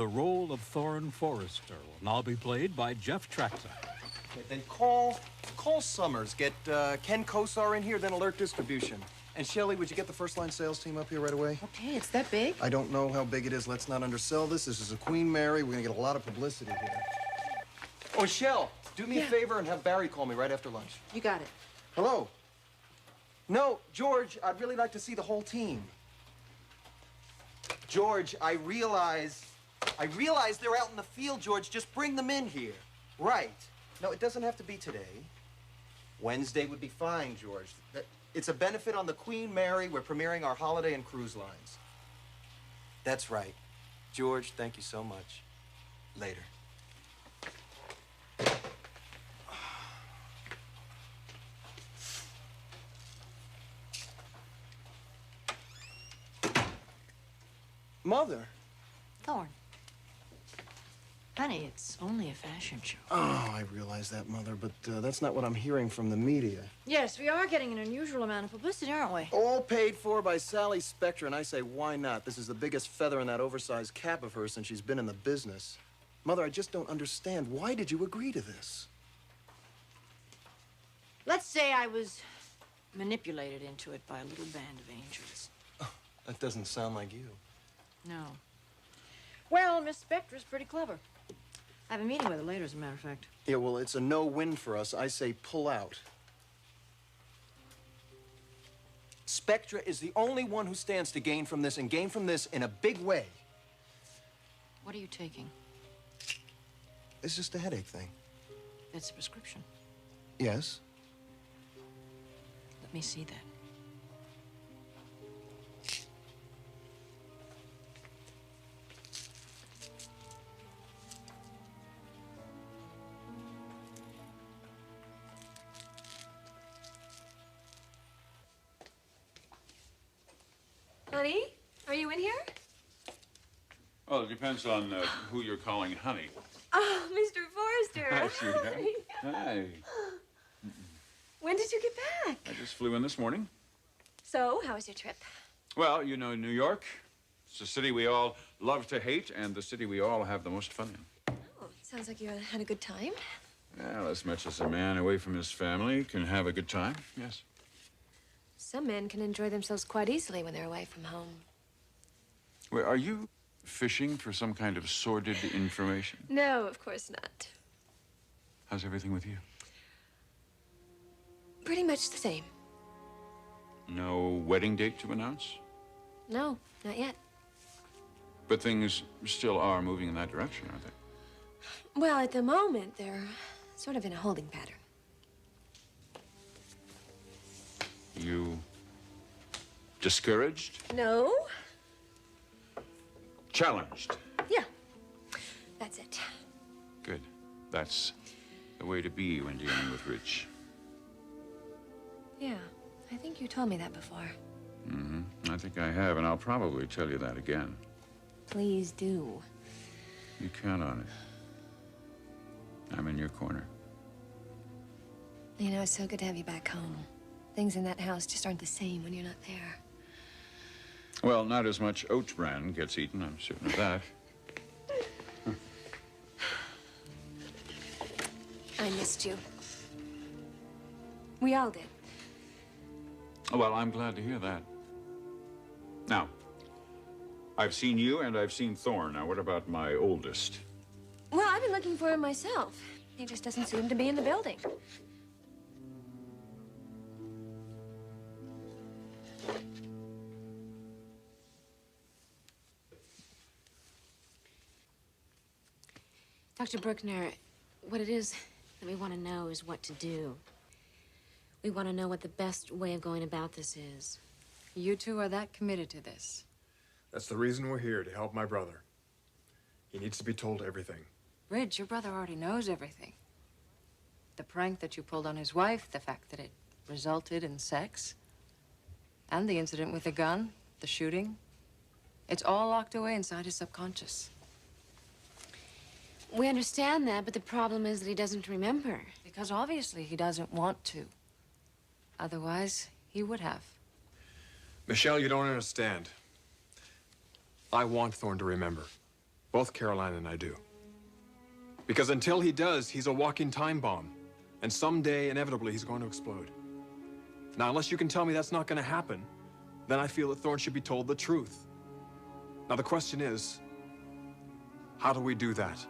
The role of Thorne Forrester will now be played by Jeff Traxler. Okay, then call Summers. Get Ken Kosar in here, then alert distribution. And Shelley, would you get the first-line sales team up here right away? Okay, it's that big? I don't know how big it is. Let's not undersell this. This is a Queen Mary. We're gonna get a lot of publicity here. Oh, Shell, do me a favor and have Barry call me right after lunch. You got it. Hello? No, George, I'd really like to see the whole team. George, I realize they're out in the field, George. Just bring them in here. Right. No, it doesn't have to be today. Wednesday would be fine, George. It's a benefit on the Queen Mary. We're premiering our holiday and cruise lines. That's right. George, thank you so much. Later. Mother. Thorne. Honey, it's only a fashion show. Oh, I realize that, Mother, but that's not what I'm hearing from the media. Yes, we are getting an unusual amount of publicity, aren't we? All paid for by Sally Spectre, and I say, why not? This is the biggest feather in that oversized cap of hers since she's been in the business. Mother, I just don't understand. Why did you agree to this? Let's say I was manipulated into it by a little band of angels. Oh, that doesn't sound like you. No. Well, Miss Spectra's pretty clever. I have a meeting with her later, as a matter of fact. Yeah, well, it's a no-win for us. I say pull out. Spectra is the only one who stands to gain from this, and gain from this in a big way. What are you taking? It's just a headache thing. That's a prescription. Yes. Let me see that. Honey, are you in here? Well, it depends on who you're calling honey. Oh, Mr. Forrester. Hi, sweetheart. Hi. When did you get back? I just flew in this morning. So, how was your trip? Well, you know, New York, it's a city we all love to hate and the city we all have the most fun in. Oh, sounds like you had a good time. Well, as much as a man away from his family can have a good time, yes. Some men can enjoy themselves quite easily when they're away from home. Well, are you fishing for some kind of sordid information? No, of course not. How's everything with you? Pretty much the same. No wedding date to announce? No, not yet. But things still are moving in that direction, aren't they? Well, at the moment, they're sort of in a holding pattern. You discouraged? No. Challenged? Yeah, that's it. Good. That's the way to be when dealing with Rich. Yeah, I think you told me that before. Mm-hmm. I think I have, and I'll probably tell you that again. Please do. You count on it. I'm in your corner. You know, it's so good to have you back home. Things in that house just aren't the same when you're not there. Well, not as much oat bran gets eaten, I'm certain of that. I missed you. We all did. Well, I'm glad to hear that. Now, I've seen you and I've seen Thorne. Now, what about my oldest? Well, I've been looking for him myself. He just doesn't seem to be in the building. Dr. Brookner, what it is that we want to know is what to do. We want to know what the best way of going about this is. You two are that committed to this. That's the reason we're here, to help my brother. He needs to be told everything. Ridge, your brother already knows everything. The prank that you pulled on his wife, the fact that it resulted in sex, and the incident with the gun, the shooting. It's all locked away inside his subconscious. We understand that, but the problem is that he doesn't remember. Because obviously he doesn't want to. Otherwise, he would have. Michelle, you don't understand. I want Thorne to remember. Both Caroline and I do. Because until he does, he's a walking time bomb. And someday, inevitably, he's going to explode. Now, unless you can tell me that's not going to happen, then I feel that Thorne should be told the truth. Now, the question is, how do we do that?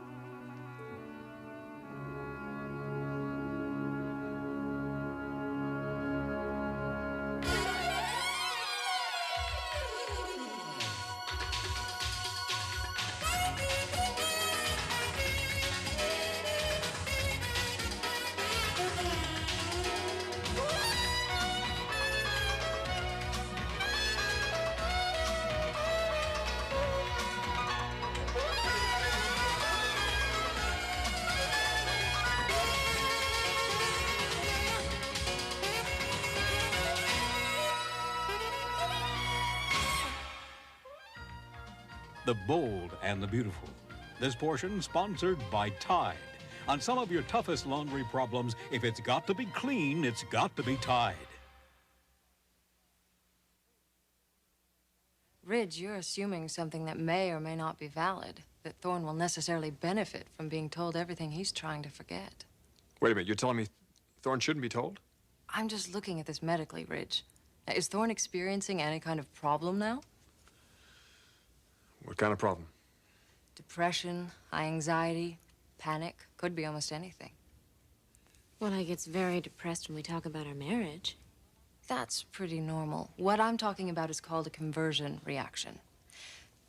The bold and the beautiful. This portion sponsored by Tide. On some of your toughest laundry problems, if it's got to be clean, it's got to be Tide. Ridge, you're assuming something that may or may not be valid, that Thorne will necessarily benefit from being told everything he's trying to forget. Wait a minute, you're telling me Thorne shouldn't be told? I'm just looking at this medically, Ridge. Now, is Thorne experiencing any kind of problem now? What kind of problem? Depression, high anxiety, panic, could be almost anything. Well, I gets very depressed when we talk about our marriage. That's pretty normal. What I'm talking about is called a conversion reaction.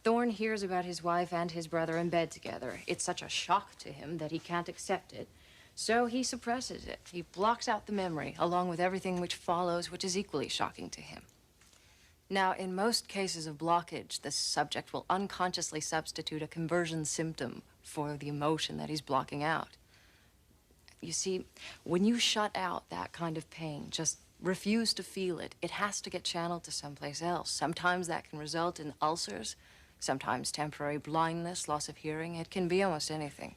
Thorne hears about his wife and his brother in bed together. It's such a shock to him that he can't accept it. So he suppresses it. He blocks out the memory, along with everything which follows, which is equally shocking to him. Now, in most cases of blockage, the subject will unconsciously substitute a conversion symptom for the emotion that he's blocking out. You see, when you shut out that kind of pain, just refuse to feel it, it has to get channeled to someplace else. Sometimes that can result in ulcers, sometimes temporary blindness, loss of hearing. It can be almost anything.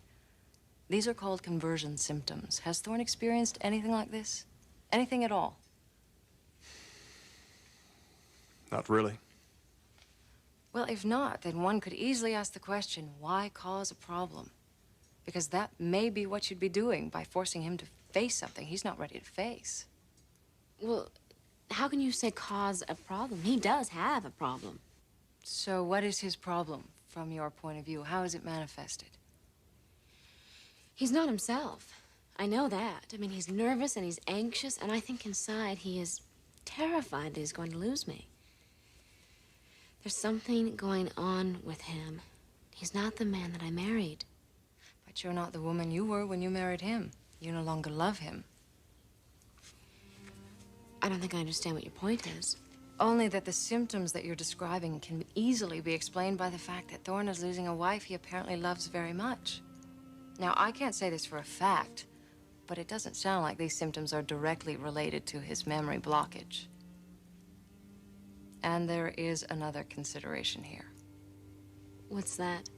These are called conversion symptoms. Has Thorne experienced anything like this? Anything at all? Not really. Well, if not, then one could easily ask the question, why cause a problem? Because that may be what you'd be doing by forcing him to face something he's not ready to face. Well, how can you say cause a problem? He does have a problem. So what is his problem, from your point of view? How is it manifested? He's not himself. I know that. I mean, he's nervous and he's anxious, and I think inside he is terrified that he's going to lose me. There's something going on with him. He's not the man that I married. But you're not the woman you were when you married him. You no longer love him. I don't think I understand what your point is. Only that the symptoms that you're describing can easily be explained by the fact that Thorne is losing a wife he apparently loves very much. Now, I can't say this for a fact, but it doesn't sound like these symptoms are directly related to his memory blockage. And there is another consideration here. What's that?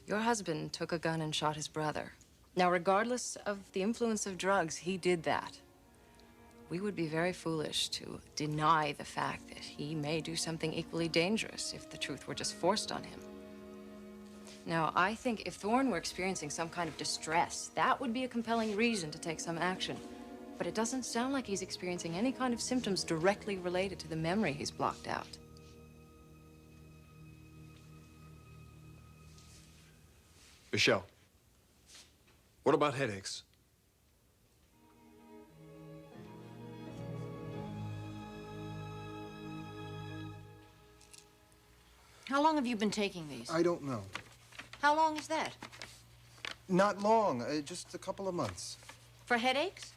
Your husband took a gun and shot his brother. Now, regardless of the influence of drugs, he did that. We would be very foolish to deny the fact that he may do something equally dangerous if the truth were just forced on him. Now, I think if Thorne were experiencing some kind of distress, that would be a compelling reason to take some action. But it doesn't sound like he's experiencing any kind of symptoms directly related to the memory he's blocked out. Michelle, what about headaches? How long have you been taking these? I don't know. How long is that? Not long, just a couple of months. For headaches?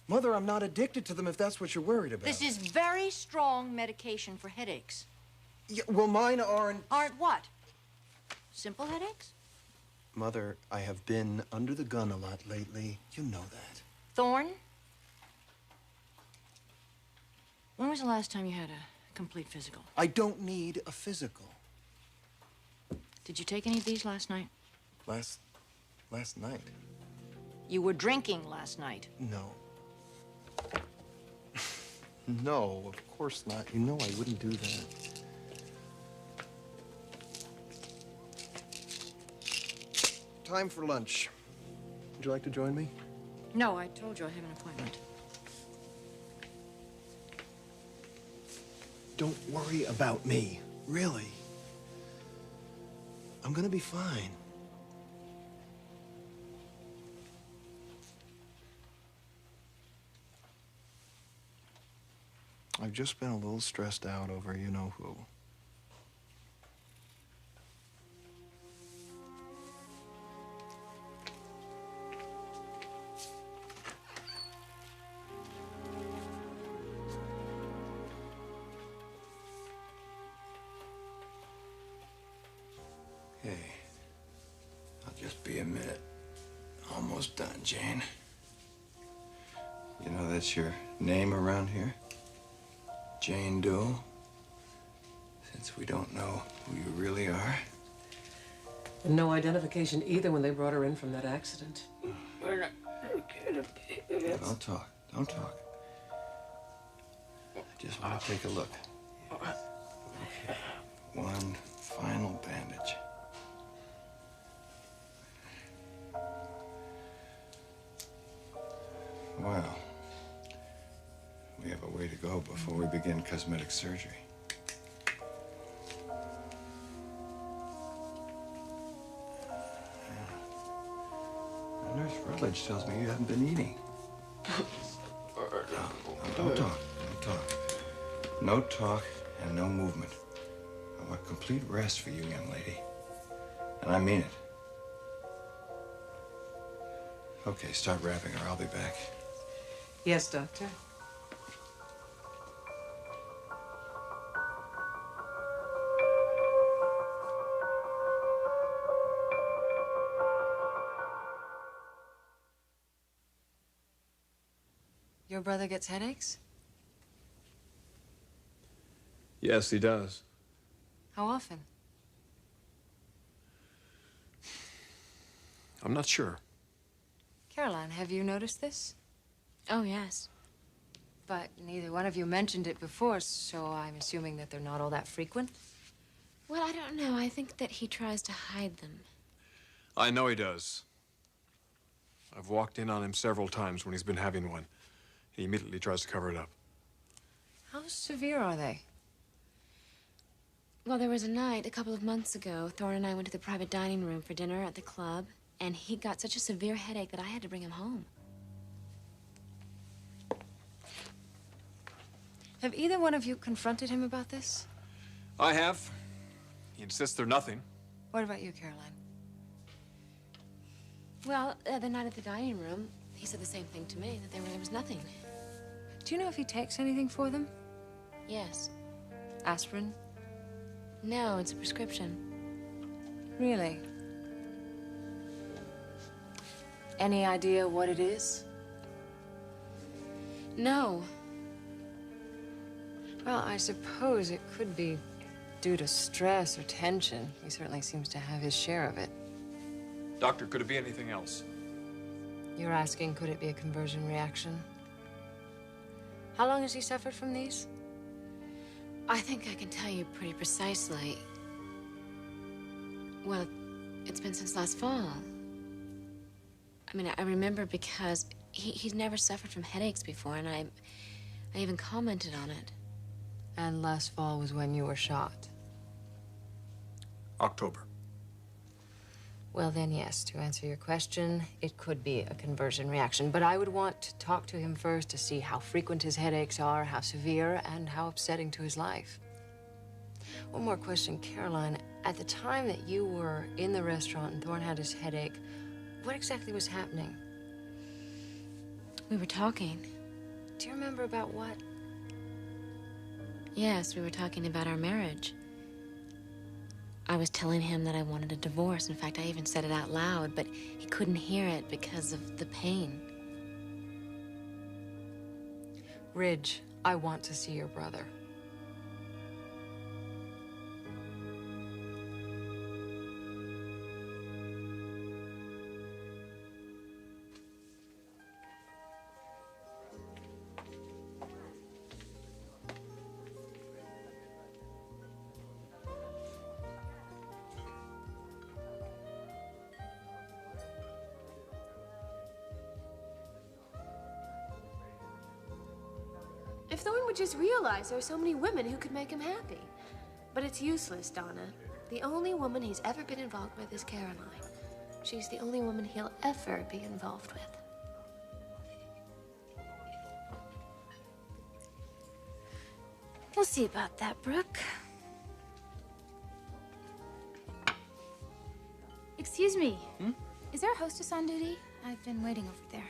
Mother, I'm not addicted to them if that's what you're worried about. This is very strong medication for headaches. Yeah, well, mine aren't... Aren't what? Simple headaches? Mother, I have been under the gun a lot lately. You know that. Thorne? When was the last time you had a complete physical? I don't need a physical. Did you take any of these last night? Last night? You were drinking last night. No. No, of course not. You know I wouldn't do that. time for lunch. Would you like to join me? No, I told you I have an appointment. Don't worry about me, really. I'm gonna be fine. I've just been a little stressed out over you-know-who. Hey, I'll just be a minute. Almost done, Jane. You know that's your name around here? Jane Doe? Since we don't know who you really are. And no identification either when they brought her in from that accident. Don't talk. Don't talk. I just want to take a look. Okay. One final bandage. Well, we have a way to go before we begin cosmetic surgery. Nurse Rutledge tells me you haven't been eating. Don't talk. Don't talk. No talk and no movement. I want complete rest for you, young lady. And I mean it. Okay, start wrapping her. I'll be back. Yes, Doctor. Your brother gets headaches? Yes, he does. How often? I'm not sure. Caroline, have you noticed this? Oh, yes. But neither one of you mentioned it before, so I'm assuming that they're not all that frequent. Well, I don't know. I think that he tries to hide them. I know he does. I've walked in on him several times when he's been having one. He immediately tries to cover it up. How severe are they? Well, there was a night a couple of months ago. Thorne and I went to the private dining room for dinner at the club, and he got such a severe headache that I had to bring him home. Have either one of you confronted him about this? I have. He insists they're nothing. What about you, Caroline? Well, the night at the dining room, he said the same thing to me, that there was nothing. Do you know if he takes anything for them? Yes. Aspirin? No, it's a prescription. Really? Any idea what it is? No. Well, I suppose it could be due to stress or tension. He certainly seems to have his share of it. Doctor, could it be anything else? You're asking, could it be a conversion reaction? How long has he suffered from these? I think I can tell you pretty precisely. Well, it's been since last fall. I mean, I remember because he's never suffered from headaches before, and I even commented on it. And last fall was when you were shot. October. Well, then, yes, to answer your question, it could be a conversion reaction. But I would want to talk to him first to see how frequent his headaches are, how severe, and how upsetting to his life. One more question, Caroline. At the time that you were in the restaurant and Thorne had his headache, what exactly was happening? We were talking. Do you remember about what? Yes, we were talking about our marriage. I was telling him that I wanted a divorce. In fact, I even said it out loud, but he couldn't hear it because of the pain. Ridge, I want to see your brother. If Thorne would just realize there are so many women who could make him happy. But it's useless, Donna. The only woman he's ever been involved with is Caroline. She's the only woman he'll ever be involved with. We'll see about that, Brooke. Excuse me. Is there a hostess on duty? I've been waiting over there.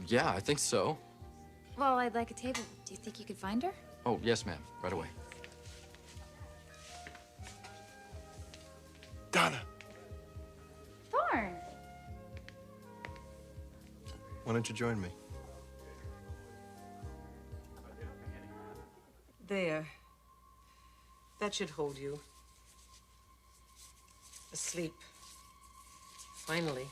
Yeah, I think so. Well, I'd like a table. Do you think you could find her? Oh, yes, ma'am. Right away. Donna! Thorne! Why don't you join me? There. That should hold you. Asleep. Finally.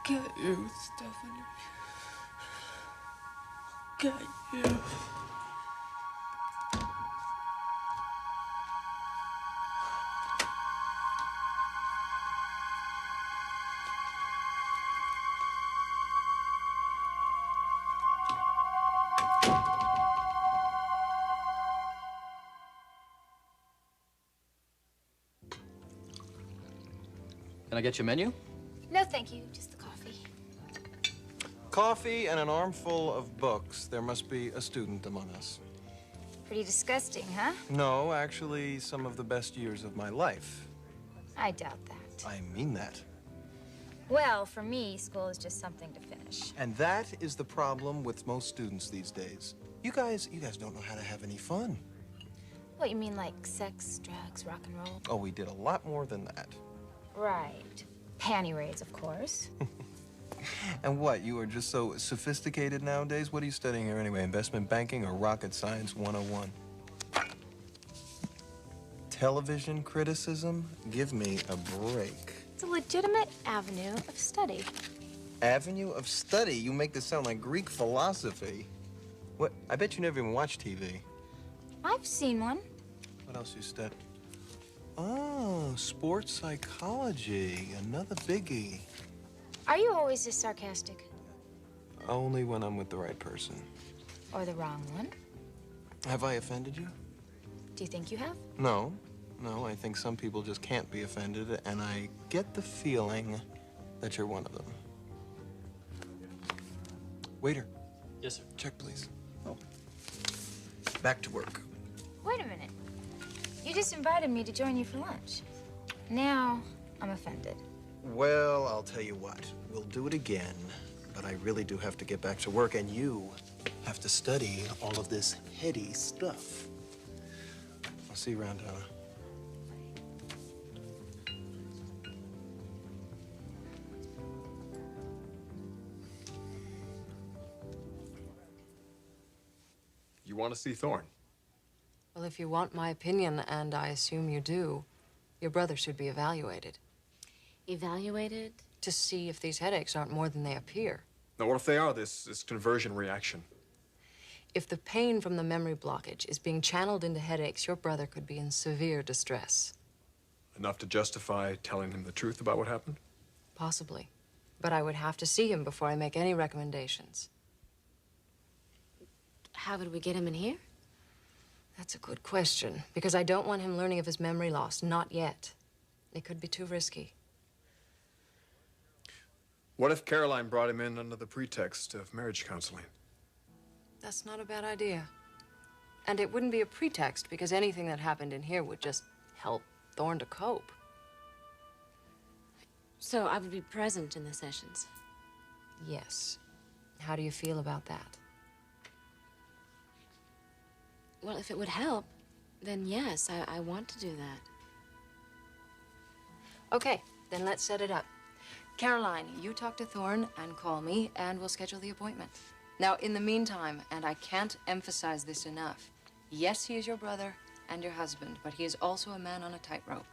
Get you, Stephanie. Get you. Can I get your menu? No, thank you. Just the coffee. Coffee and an armful of books. There must be a student among us. Pretty disgusting, huh? No, actually, some of the best years of my life. I doubt that. I mean that. Well, for me, school is just something to finish. And that is the problem with most students these days. You guys don't know how to have any fun. What, you mean like sex, drugs, rock and roll? Oh, we did a lot more than that. Right. Panty raids, of course. And what, you are just so sophisticated nowadays? What are you studying here anyway? Investment banking or rocket science 101? Television criticism? Give me a break. It's a legitimate avenue of study. Avenue of study? You make this sound like Greek philosophy. What? I bet you never even watch TV. I've seen one. What else you study? Oh, sports psychology. Another biggie. Are you always this sarcastic? Only when I'm with the right person. Or the wrong one? Have I offended you? Do you think you have? No. No, I think some people just can't be offended, and I get the feeling that you're one of them. Waiter. Yes, sir. Check, please. Oh. Back to work. Wait a minute. You just invited me to join you for lunch. Now, I'm offended. Well, I'll tell you what. We'll do it again, but I really do have to get back to work, and you have to study all of this heady stuff. I'll see you around, Donna. You want to see Thorne? Well, if you want my opinion, and I assume you do, your brother should be evaluated. Evaluated? To see if these headaches aren't more than they appear. Now, what if they are this conversion reaction? If the pain from the memory blockage is being channeled into headaches, your brother could be in severe distress. Enough to justify telling him the truth about what happened? Possibly. But I would have to see him before I make any recommendations. How would we get him in here? That's a good question, because I don't want him learning of his memory loss. Not yet. It could be too risky. What if Caroline brought him in under the pretext of marriage counseling? That's not a bad idea. And it wouldn't be a pretext, because anything that happened in here would just help Thorne to cope. So I would be present in the sessions? Yes. How do you feel about that? Well, if it would help, then yes, I want to do that. Okay, then let's set it up. Caroline, you talk to Thorne and call me, and we'll schedule the appointment. Now, in the meantime, and I can't emphasize this enough, yes, he is your brother and your husband, but he is also a man on a tightrope.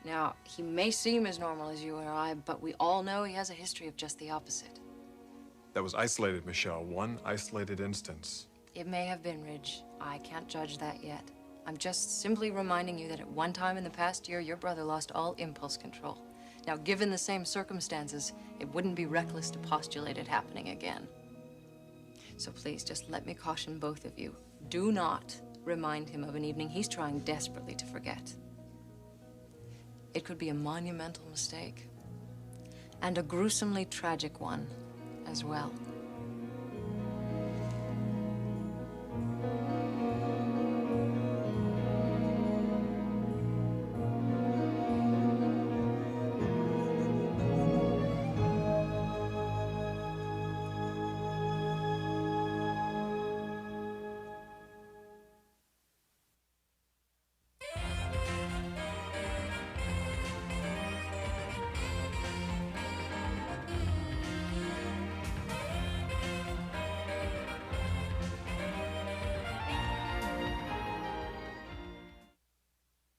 Now, he may seem as normal as you or I, but we all know he has a history of just the opposite. That was isolated, Michelle. One isolated instance. It may have been, Ridge. I can't judge that yet. I'm just simply reminding you that at one time in the past year, your brother lost all impulse control. Now, given the same circumstances, it wouldn't be reckless to postulate it happening again. So please, just let me caution both of you. Do not remind him of an evening he's trying desperately to forget. It could be a monumental mistake, and a gruesomely tragic one as well.